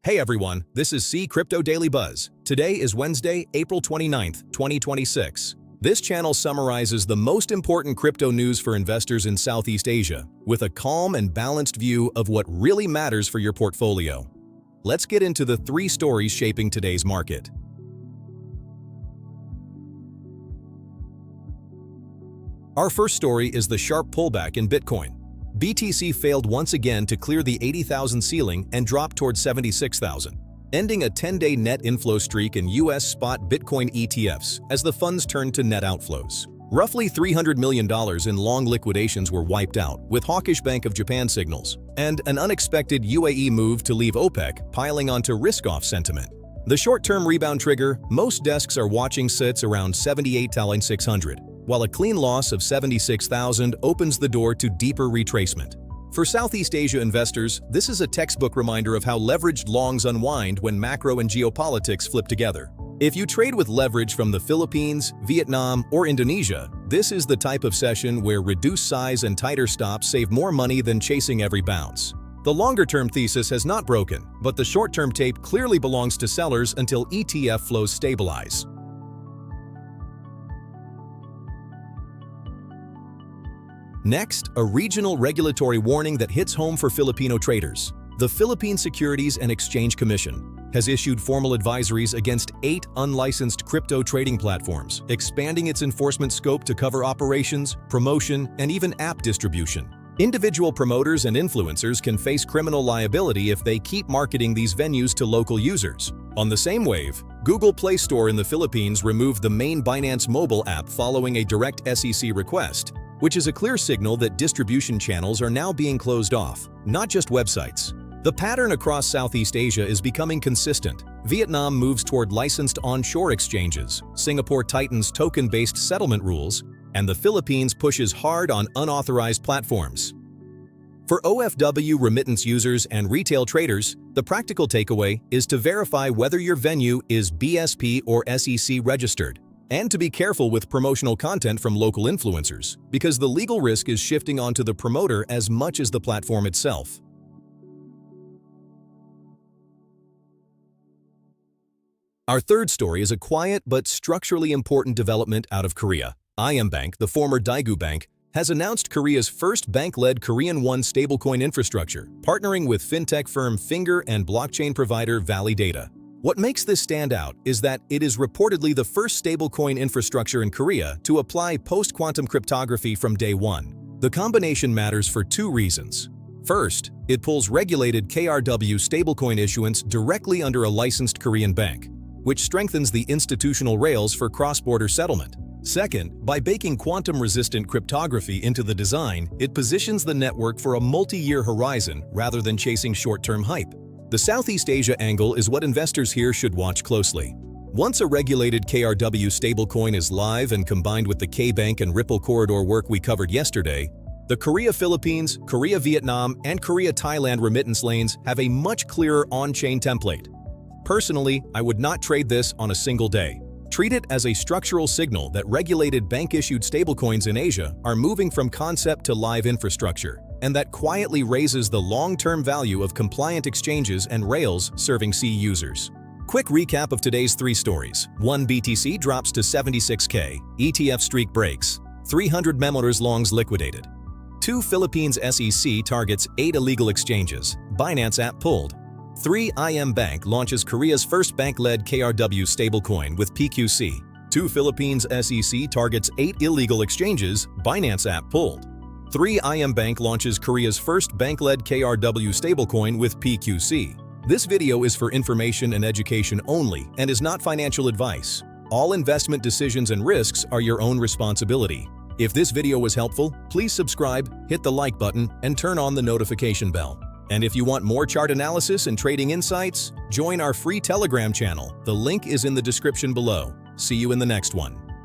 Hey everyone, this is Crypto Daily Buzz. Today is Wednesday, April 29th, 2026. This channel summarizes the most important crypto news for investors in Southeast Asia, with a calm and balanced view of what really matters for your portfolio. Let's get into the three stories shaping today's market. Our first story is the sharp pullback in Bitcoin. BTC failed once again to clear the 80,000 ceiling and dropped towards 76,000, ending a 10-day net inflow streak in U.S. spot Bitcoin ETFs as the funds turned to net outflows. Roughly $300 million in long liquidations were wiped out, with hawkish Bank of Japan signals, and an unexpected UAE move to leave OPEC piling onto risk-off sentiment. The short-term rebound trigger most desks are watching sits around 78,600. While a clean loss of 76,000 opens the door to deeper retracement. For Southeast Asia investors, this is a textbook reminder of how leveraged longs unwind when macro and geopolitics flip together. If you trade with leverage from the Philippines, Vietnam, or Indonesia, this is the type of session where reduced size and tighter stops save more money than chasing every bounce. The longer-term thesis has not broken, but the short-term tape clearly belongs to sellers until ETF flows stabilize. Next, a regional regulatory warning that hits home for Filipino traders. The Philippine Securities and Exchange Commission has issued formal advisories against 8 unlicensed crypto trading platforms, expanding its enforcement scope to cover operations, promotion, and even app distribution. Individual promoters and influencers can face criminal liability if they keep marketing these venues to local users. On the same wave, Google Play Store in the Philippines removed the main Binance mobile app following a direct SEC request, which is a clear signal that distribution channels are now being closed off, not just websites. The pattern across Southeast Asia is becoming consistent. Vietnam moves toward licensed onshore exchanges, Singapore tightens token-based settlement rules, and the Philippines pushes hard on unauthorized platforms. For OFW remittance users and retail traders, the practical takeaway is to verify whether your venue is BSP or SEC registered. And to be careful with promotional content from local influencers, because the legal risk is shifting onto the promoter as much as the platform itself. Our third story is a quiet but structurally important development out of Korea. Bank, the former Daegu Bank, has announced Korea's first bank-led Korean won stablecoin infrastructure, partnering with fintech firm Finger and blockchain provider Valley Data. What makes this stand out is that it is reportedly the first stablecoin infrastructure in Korea to apply post-quantum cryptography from day one. The combination matters for 2 reasons. First, it pulls regulated KRW stablecoin issuance directly under a licensed Korean bank, which strengthens the institutional rails for cross-border settlement. Second, by baking quantum-resistant cryptography into the design, it positions the network for a multi-year horizon rather than chasing short-term hype. The Southeast Asia angle is what investors here should watch closely. Once a regulated KRW stablecoin is live and combined with the K-Bank and Ripple corridor work we covered yesterday, the Korea-Philippines, Korea-Vietnam, and Korea-Thailand remittance lanes have a much clearer on-chain template. Personally, I would not trade this on a single day. Treat it as a structural signal that regulated bank-issued stablecoins in Asia are moving from concept to live infrastructure, and that quietly raises the long-term value of compliant exchanges and rails serving C users. Quick recap of today's 3 stories. 1. BTC drops to 76K, ETF streak breaks, 300 memorers longs liquidated. 2. Philippines SEC targets 8 illegal exchanges, Binance app pulled. 3. Bank launches Korea's first bank-led KRW stablecoin with PQC. 2. Philippines SEC targets 8 illegal exchanges, Binance app pulled. 3. Bank launches Korea's first bank-led KRW stablecoin with PQC. This video is for information and education only and is not financial advice. All investment decisions and risks are your own responsibility. If this video was helpful, please subscribe, hit the like button, and turn on the notification bell. And if you want more chart analysis and trading insights, join our free Telegram channel. The link is in the description below. See you in the next one.